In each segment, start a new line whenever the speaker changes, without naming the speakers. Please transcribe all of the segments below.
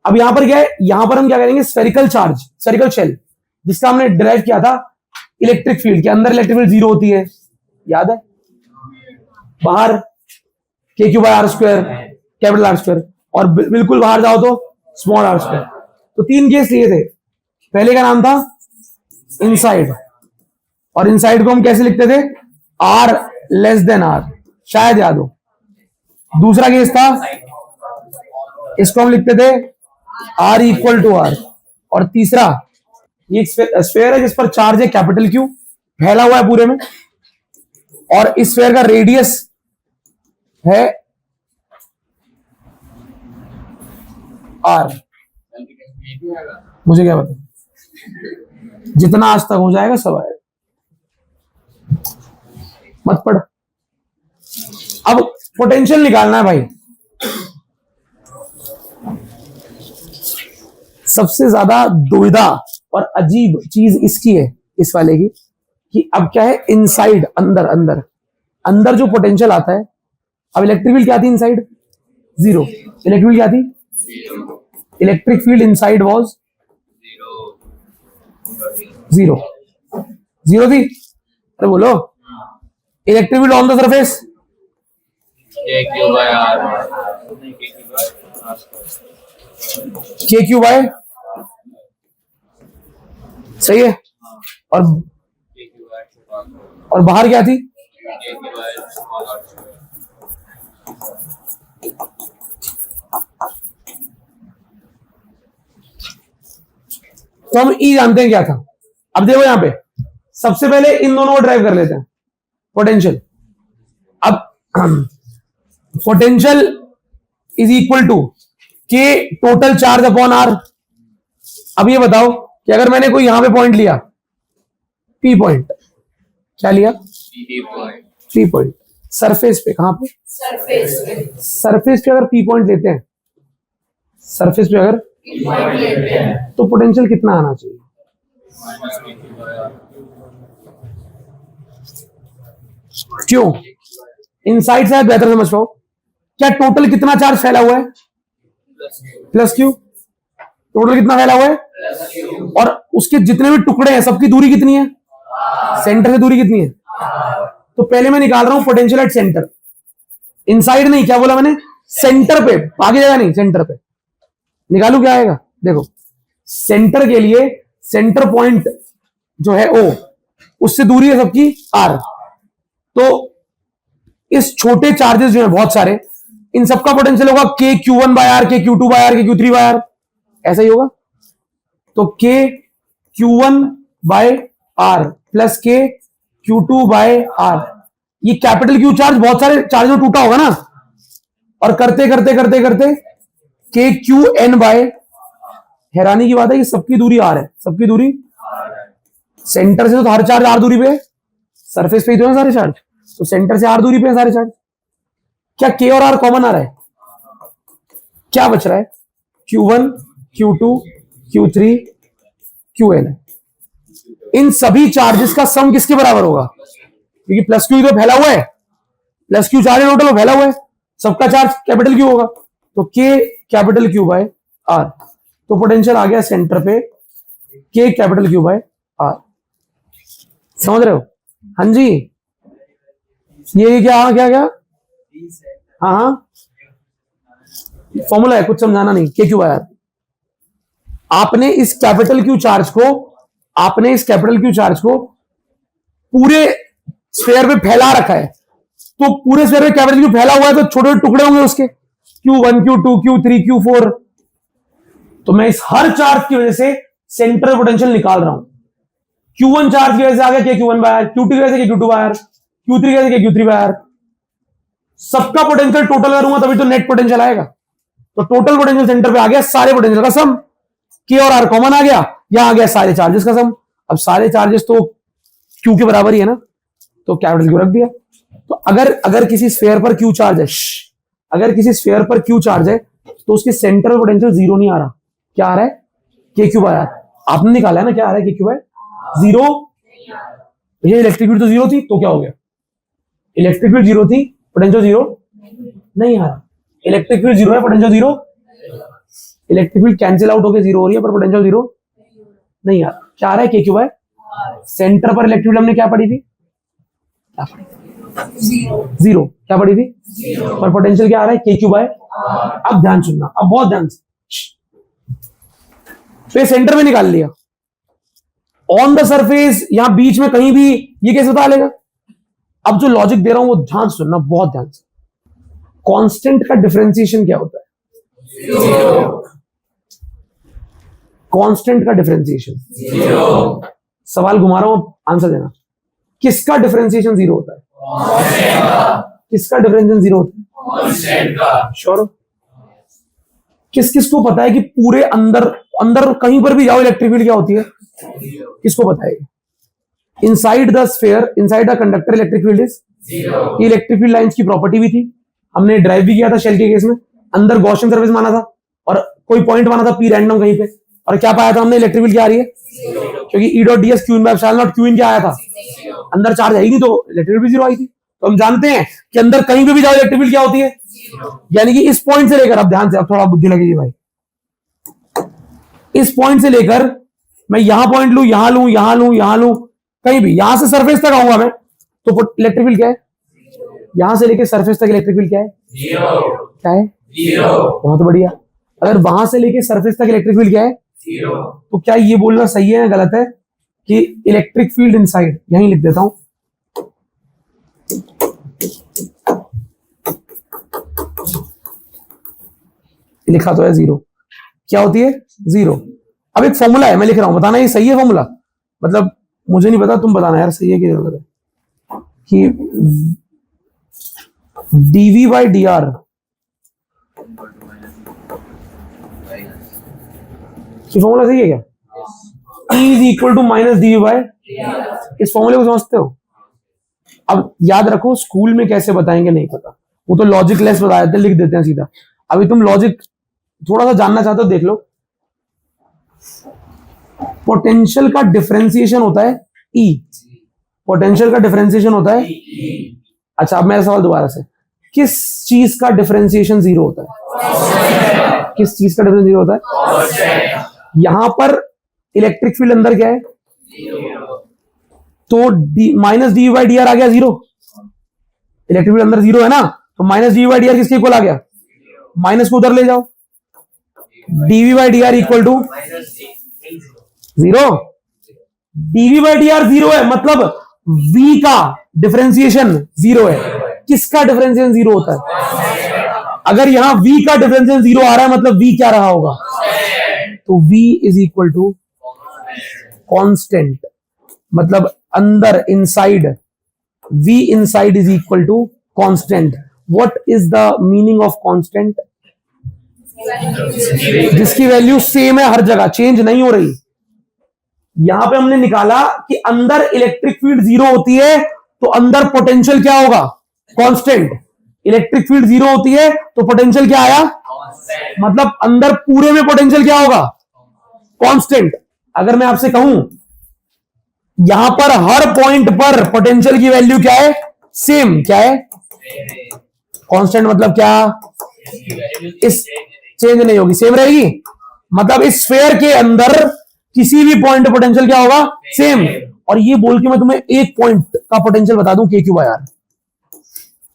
अब यहां पर क्या है, यहां पर हम क्या करेंगे, स्फेरिकल चार्ज, स्फेरिकल शेल, जिसका हमने डिराइव किया था इलेक्ट्रिक फील्ड के अंदर इलेक्ट्रिक फील्ड 0 होती है, याद है, बाहर k Q by r square, capital R square, और बिल्कुल बाहर जाओ तो स्मॉल आर स्क्वायर। तो 3 केस लिए थे। पहले का नाम था इनसाइड, और इनसाइड को हम कैसे लिखते थे, आर लेस देन आर, शायद याद हो। दूसरा केस था, इसको हम लिखते थे आर इक्वल टू आर। और तीसरा, ये स्फेयर है जिस पर चार्ज है कैपिटल क्यू, फैला हुआ है पूरे में, और इस स्फेयर का रेडियस है आर। मुझे क्या पता, जितना आज तक हो जाएगा सब आएगा, मत पढ़। अब पोटेंशियल निकालना है भाई। सबसे ज्यादा दुविधा और अजीब चीज इसकी है, इस वाले की, कि अब क्या है, इनसाइड, अंदर अंदर अंदर जो पोटेंशियल आता है, अब इलेक्ट्रिक फील्ड क्या थी इनसाइड, 0। इलेक्ट्रिक फील्ड क्या थी, इलेक्ट्रिक फील्ड इनसाइड वाज 0 थी। अरे बोलो, electric field on the surface के क्यू बाय, सही है, और बाहर क्या थी, तो हम ई जानते हैं क्या था। अब देखो यहां पे, सबसे पहले इन दोनों को ड्राइव कर लेते हैं, पोटेंशियल। अब पोटेंशियल इज इक्वल टू के टोटल चार्ज अपॉन आर। अब ये बताओ कि अगर मैंने कोई यहां पे पॉइंट लिया, पी पॉइंट, क्या लिया, पी पॉइंट, सरफेस पे, कहां पे, सरफेस पे अगर पी पॉइंट लेते हैं, सरफेस पे अगर तो पोटेंशियल कितना आना चाहिए, क्यों, इनसाइड से बेहतर समझ पाओ, क्या टोटल कितना चार्ज फैला हुआ है, प्लस क्यू, टोटल कितना फैला हुआ है, और उसके जितने भी टुकड़े हैं सबकी दूरी कितनी है, सेंटर से दूरी कितनी है। तो पहले मैं निकाल रहा हूं पोटेंशियल एट सेंटर, इनसाइड नहीं, क्या बोला मैंने, सेंटर पे, आगे जगह नहीं, सेंटर पे निकालू, क्या आएगा, देखो, सेंटर के लिए सेंटर पॉइंट जो है ओ, उससे दूरी है सबकी आर। तो इस छोटे चार्जेस जो है बहुत सारे, इन सबका पोटेंशियल होगा k q one by r, k q two by r, k q three by r, ऐसा ही होगा। तो k q one by r plus k q two by r, ये कैपिटल क्यू चार्ज बहुत सारे चार्ज में टूटा होगा ना, और करते करते करते करते के क्यू एन बाय, हैरानी की बात है कि सबकी दूरी आर है, सबकी दूरी सेंटर से, तो हर चार्ज आर दूरी पे है, सरफेस पे ही तो है सारे चार्ज, तो सेंटर से आर दूरी पे है सारे चार्ज। क्या के और आर कॉमन आ रहा है, क्या बच रहा है, Q1, Q2, Q3, Qn है। इन सभी चार्जेस का सम किसके बराबर होगा, क्योंकि प्लस क्यू तो फैला हुआ है, प्लस क्यू चार्ज टोटल फैला हुआ है, सबका चार्ज कैपिटल क्यू होगा, तो के कैपिटल क्यू बाय आर। तो पोटेंशियल आ गया सेंटर पे के कैपिटल क्यू बाय आर, समझ रहे हो, हाँ जी, ये क्या क्या क्या, हाँ हाँ, फॉर्मूला है, कुछ समझाना नहीं, के क्यू बाय आर। आपने इस कैपिटल क्यू चार्ज को, आपने इस कैपिटल क्यू चार्ज को पूरे स्फीयर पे फैला रखा है, तो पूरे स्फीयर पे कैपिटल क्यू फैला हुआ है, तो छोटे छोटे टुकड़े होंगे उसके, Q1, Q2, Q3, Q4। तो मैं इस हर चार्ज की वजह से सेंट्रल पोटेंशियल निकाल रहा हूं। Q1 चार्ज की वजह से आ गया के Q1 बाय आर, Q2 की वजह से के Q2 बाय आर, Q3 की वजह से के Q3 बाय आर। सबका पोटेंशियल टोटल करूंगा तभी तो नेट पोटेंशियल आएगा। तो टोटल पोटेंशियल सेंटर पे आ गया सारे पोटेंशियल का सम, के और आर कॉमन आ गया, यहां आ गया सारे चार्जेस का सम। अब सारे चार्जेस तो क्यू के बराबर ही है ना, तो कैपिटल क्यू रख दिया। तो अगर किसी स्फीयर पर क्यू चार्ज है, अगर किसी स्फीयर पर क्यू चार्ज है, तो उसके सेंट्रल पोटेंशियल जीरो नहीं आ रहा, क्या आ रहा है, के क्यू बाय आर। आपने निकाला है ना, क्या आ रहा है, के क्यू बाय जीरो। ये इलेक्ट्रिक फील्ड तो जीरो थी, तो क्या हो गया, इलेक्ट्रिक फील्ड जीरो थी, पोटेंशियल जीरो नहीं आ रहा। इलेक्ट्रिक फील्ड जीरो है, potential zero. Electric field cancel out होकर जीरो हो रही है, पर पोटेंशियल जीरो नहीं आ रहा। क्या आ रहा है? K Q by. सेंटर पर इलेक्ट्रिक फील्ड हमने क्या पढ़ी थी? जीरो। क्या पढ़ी थी? पर पोटेंशियल क्या आ रहा है? K Q by. अब ध्यान सुनना, अब बहुत ध्यान से। तो ये सेंटर में निकाल लिया। ऑन द सरफेस यहां बीच में कहीं भी ये कैसे बता लेगा? अब जो लॉजिक दे रहा हूं वो ध्यान से सुनना, बहुत ध्यान से। कांस्टेंट का डिफरेंशिएशन क्या होता है? कांस्टेंट का डिफरेंशिएशन सवाल घुमा रहा हूं, आंसर देना। किसका डिफरेंशिएशन जीरो होता है? किसका डिफरेंशिएशन जीरो होता है? श्योर? किस किस को पता है कि पूरे अंदर अंदर कहीं पर भी जाओ इलेक्ट्रिक फील्ड क्या होती है? किसको पता है? Inside the sphere, inside the conductor electric field is zero. ये इलेक्ट्रिक फील्ड लाइंस की प्रॉपर्टी भी थी, हमने ड्राइव भी किया था शेल के केस में। अंदर गॉसियन सर्फेस माना था और कोई पॉइंट माना था पी रैंडम कहीं पे, और क्या पाया था हमने? इलेक्ट्रिक फील्ड क्या आ रही है? क्योंकि E dot D S Q in by epsilon not, Q in क्या आया था? अंदर चार्ज आई नहीं, तो इलेक्ट्रिक फील्ड जीरो आई थी। तो हम जानते हैं कि अंदर कहीं पे भी जाओ इलेक्ट्रिक फील्ड क्या होती है? यानी कि इस पॉइंट से लेकर, अब ध्यान से, अब थोड़ा बुद्धि लगेगी भाई, इस पॉइंट से लेकर मैं यहां पॉइंट लू, यहां लू, यहां लू, यहां लू, कहीं भी यहां से सरफेस तक आऊंगा मैं, तो इलेक्ट्रिक फील्ड क्या है? यहां से लेकर सरफेस तक इलेक्ट्रिक फील्ड क्या है? जीरो। क्या है? जीरो। बहुत बढ़िया। अगर वहां से लेकर सरफेस तक इलेक्ट्रिक फील्ड क्या है? जीरो। तो क्या ये बोलना सही है या गलत है कि इलेक्ट्रिक फील्ड इनसाइड, यहीं लिख देता हूं, लिखा तो है जीरो, क्या होती है? जीरो। अब एक फॉर्मूला है, मैं लिख रहा हूं, बताना ये सही है फॉर्मूला? मतलब मुझे नहीं पता, तुम बताना यार सही है कि गलत है। कि dv by D r formula सही है क्या? E is equal to minus d v by. इस फॉर्मूले को समझते हो? अब याद रखो, स्कूल में कैसे बताएंगे नहीं पता, वो तो लॉजिक लेस बता देते, लिख देते हैं सीधा। अभी तुम लॉजिक थोड़ा सा जानना चाहते हो, देख लो। पोटेंशियल का डिफरेंशिएशन होता है E। पोटेंशियल का डिफरेंशिएशन होता है E। अच्छा, अब मेरा सवाल दोबारा से, किस चीज का डिफरेंशिएशन जीरो होता है? किस चीज का डिफरेंशिएशन जीरो होता है? यहां पर इलेक्ट्रिक फील्ड अंदर क्या है? तो minus D by D R आ गया जीरो। इलेक्ट्रिक फील्ड अंदर जीरो है ना, तो minus D by D R किसके इक्वल आ गया? माइनस को उधर ले जाओ, DV by D R equal to zero. DV by D R zero है, मतलब v का डिफरेंशिएशन जीरो है। किसका डिफरेंशिएशन जीरो होता है? अगर यहां v का डिफरेंशिएशन जीरो आ रहा है, मतलब v क्या रहा होगा? तो v is equal to constant, मतलब अंदर inside, v inside is equal to constant. What is the meaning of constant? जिसकी वैल्यू सेम है हर जगह, चेंज नहीं हो रही। यहां पे हमने निकाला कि अंदर इलेक्ट्रिक फील्ड जीरो होती है, तो अंदर पोटेंशियल क्या होगा? कांस्टेंट। इलेक्ट्रिक फील्ड जीरो होती है तो पोटेंशियल क्या आया? मतलब अंदर पूरे में पोटेंशियल क्या होगा? कांस्टेंट। अगर मैं आपसे कहूं यहां पर हर पॉइंट पर पोटेंशियल की वैल्यू क्या है? सेम। क्या है? कांस्टेंट मतलब क्या? इस चेंज नहीं होगी, सेम रहेगी। मतलब इस स्फीयर के अंदर किसी भी पॉइंट पोटेंशियल क्या होगा? सेम। और ये बोल के मैं तुम्हें एक पॉइंट का पोटेंशियल बता दूं, के क्यू बाय आर,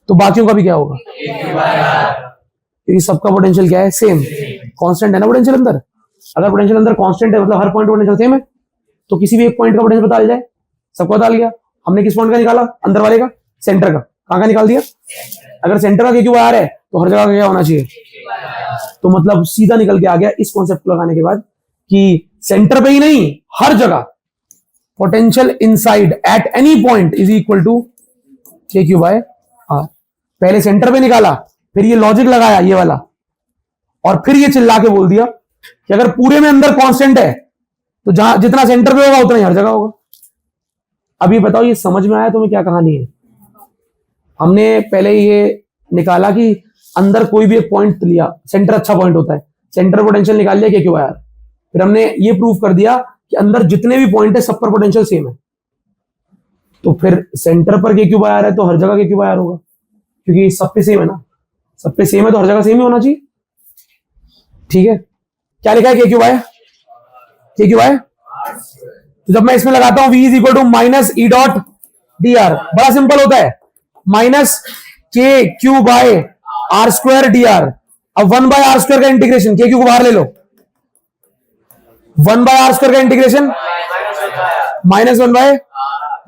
तो बाकियों का भी क्या होगा? क्योंकि सबका पोटेंशियल क्या है? सेम। कांस्टेंट है ना पोटेंशियल अंदर। अगर पोटेंशियल अंदर कांस्टेंट है, मतलब हर पॉइंट पोटेंशियल सेम है, तो किसी भी एक पॉइंट का पोटेंशियल बता जाए, सबको बता लिया। हमने किस पॉइंट का निकाला? अंदर वाले का, सेंटर का। कहां का निकाल दिया? अगर सेंटर का के क्यू बाय आर है तो हर जगह का क्या होना चाहिए? तो मतलब सीधा निकल के आ गया इस कॉन्सेप्ट को लगाने के बाद कि सेंटर पे ही नहीं, हर जगह potential inside at any point is equal to k Q by r. पहले सेंटर पे निकाला, फिर ये लॉजिक लगाया ये वाला, और फिर ये चिल्ला के बोल दिया कि अगर पूरे में अंदर कांस्टेंट है तो जहां जितना सेंटर पे होगा उतना ही हर जगह होगा। अब ये बताओ, ये समझ में आया तुम्हें क्या कहानी है? हमने पहले ये निकाला कि अंदर कोई भी एक पॉइंट लिया, सेंटर अच्छा पॉइंट होता है, सेंटर पोटेंशियल निकाल लिया के क्यू बाय आर। फिर हमने ये प्रूव कर दिया कि अंदर जितने भी पॉइंट है सब पर पोटेंशियल सेम है, तो फिर सेंटर पर के क्यू बाय आर है तो हर जगह के क्यू बाय आर होगा, क्योंकि सब पे सेम है ना। सब पे सेम है तो हर जगह सेम ही होना चाहिए। ठीक है, क्या लिखा है k Q by k Q by. तो जब मैं इसमें लगाता हूं v is equal to minus E dot d r, बड़ा सिंपल होता है, minus k Q by r square d r. अब 1 बाय आर स्क्वायर का इंटीग्रेशन, के क्यू को बाहर ले लो, 1 बाय आर स्क्वायर का इंटीग्रेशन माइनस 1 बाय,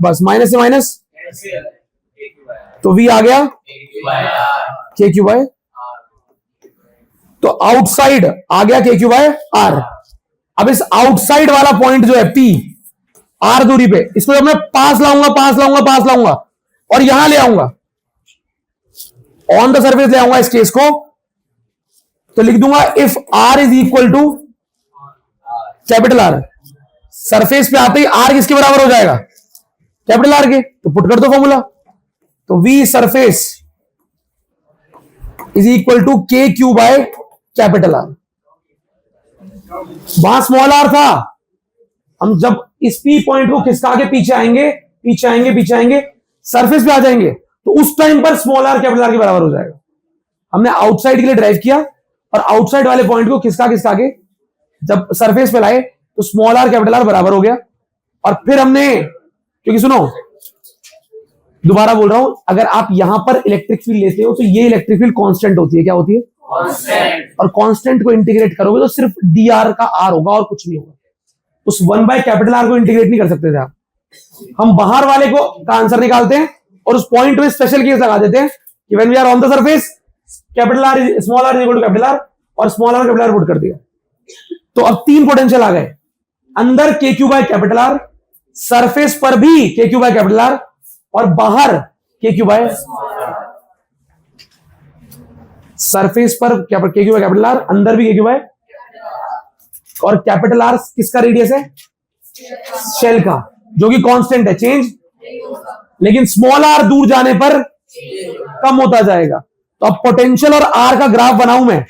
बस माइनस से माइनस, तो v आ गया के क्यू बाय। तो आउटसाइड आ गया के क्यू बाय आर। अब इस आउटसाइड वाला पॉइंट जो है P आर दूरी पे, इसको जब मैं पास लाऊंगा और यहां ले आऊंगा, ऑन द सरफेस ले आऊंगा इस केस को, तो लिख दूंगा if R is equal to capital R। Surface पे आते ही R किसके बराबर हो जाएगा, कैपिटल R के, तो पुट कर दो फॉर्मूला। तो V surface is equal to k Q by capital R। वहां स्मॉल r था, हम जब इस P पॉइंट को खिसका के पीछे आएंगे सरफेस पे आ जाएंगे, तो उस टाइम पर स्मॉल r कैपिटल R के बराबर हो जाएगा। हमने आउटसाइड के लिए ड्राइव किया और आउटसाइड वाले पॉइंट को खिसका के जब सरफेस पे लाए तो स्मॉल r कैपिटल R बराबर हो गया। और फिर हमने, क्योंकि सुनो दोबारा बोल रहा हूं, अगर आप यहां पर इलेक्ट्रिक फील्ड लेते हो तो ये इलेक्ट्रिक फील्ड कांस्टेंट होती है, क्या होती है, कांस्टेंट। और कांस्टेंट को इंटीग्रेट करोगे तो सिर्फ dr का r होगा और कुछ नहीं होगा। उस 1 बाय कैपिटल R को इंटीग्रेट नहीं कर सकते थे आप। हम बाहर वाले को का आंसर निकालते हैं और उस पॉइंट में स्पेशल केस लगा देते हैं कि when we are on the surface capital R small r is equal to capital R, और small r capital R put कर दिया। तो अब 3 पोटेंशियल आ गए, अंदर के Q by capital R, surface पर भी के क्यू बाय कैपिटल R, और बाहर के क्यू बाय, सरफेस पर k Q by capital R, अंदर भी के क्यू बाय, और कैपिटल R किसका रेडियस है, शेल का, जो कि कांस्टेंट है, चेंज, लेकिन स्मॉल r दूर जाने पर कम होता जाएगा। तो अब पोटेंशियल और r का ग्राफ बनाऊं मैं,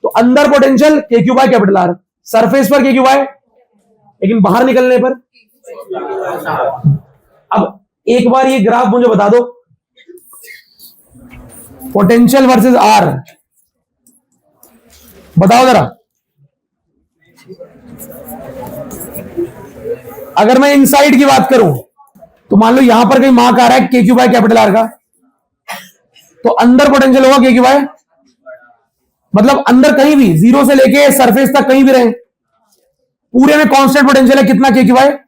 तो अंदर potential k Q by capital R, surface पर के क्यू बाय, लेकिन बाहर निकलने पर। अब एक बार ये ग्राफ मुझे बता दो, पोटेंशियल वर्सेस r, बताओ जरा। अगर मैं इनसाइड की बात करूं तो मान लो यहां पर कहीं मार्क आ रहा है k Q by capital R का, तो अंदर पोटेंशियल होगा के क्यू बाय, मतलब अंदर कहीं भी, जीरो से लेके सरफेस तक कहीं भी रहे, पूरे में कांस्टेंट पोटेंशियल है कितना, के क्यू बाय।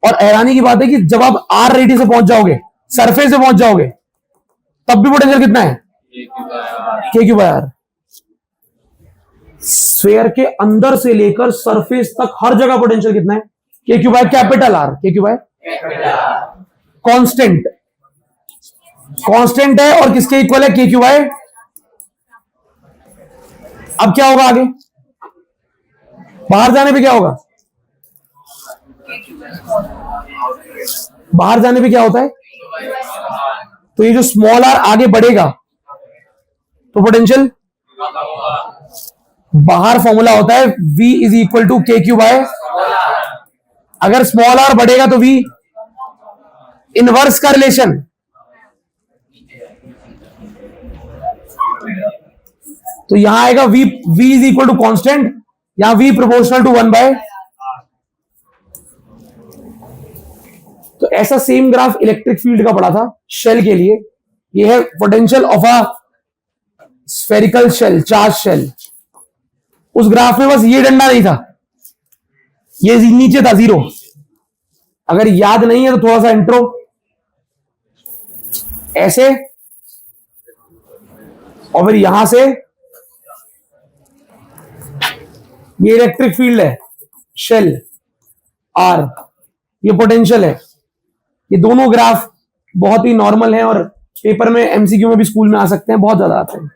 और हैरानी की बात है कि जब आप r रेडियस से पहुंच जाओगे, सरफेस से पहुंच जाओगे, तब भी पोटेंशियल कितना है, k Q by R। Sphere के अंदर से लेकर सरफेस तक हर जगह पोटेंशियल कितना है, k Q by capital R, के क्यू बाय कांस्टेंट, कांस्टेंट है और किसके इक्वल है, के क्यू बाय। अब क्या होगा आगे, बाहर जाने पे क्या होगा, बाहर जाने पे क्या होता है, तो ये जो स्मॉल r आगे बढ़ेगा तो पोटेंशियल, बाहर फॉर्मूला होता है v is equal to k Q by, अगर स्मॉल r बढ़ेगा तो v, इनवर्स का रिलेशन, तो यहां आएगा v is equal to constant, यहां v प्रोपोर्शनल टू 1 बाय। तो ऐसा सेम ग्राफ इलेक्ट्रिक फील्ड का पड़ा था शेल के लिए। ये है potential of a spherical shell, charge shell. उस ग्राफ में बस ये डंडा नहीं था, ये नीचे था जीरो। अगर याद नहीं है तो थोड़ा सा इंट्रो, ऐसे, और फिर यहां से ये इलेक्ट्रिक फील्ड है शेल आर, ये पोटेंशियल है। ये दोनों ग्राफ बहुत ही नॉर्मल हैं और पेपर में एमसीक्यू में भी स्कूल में आ सकते हैं, बहुत ज्यादा आते हैं।